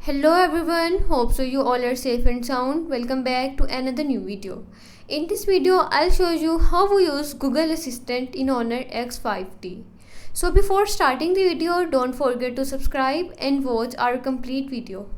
Hello everyone, hope so you all are safe and sound. Welcome back to another new video. In this video, I'll show you how we use Google Assistant in Honor X5D. So before starting the video, don't forget to subscribe and watch our complete video.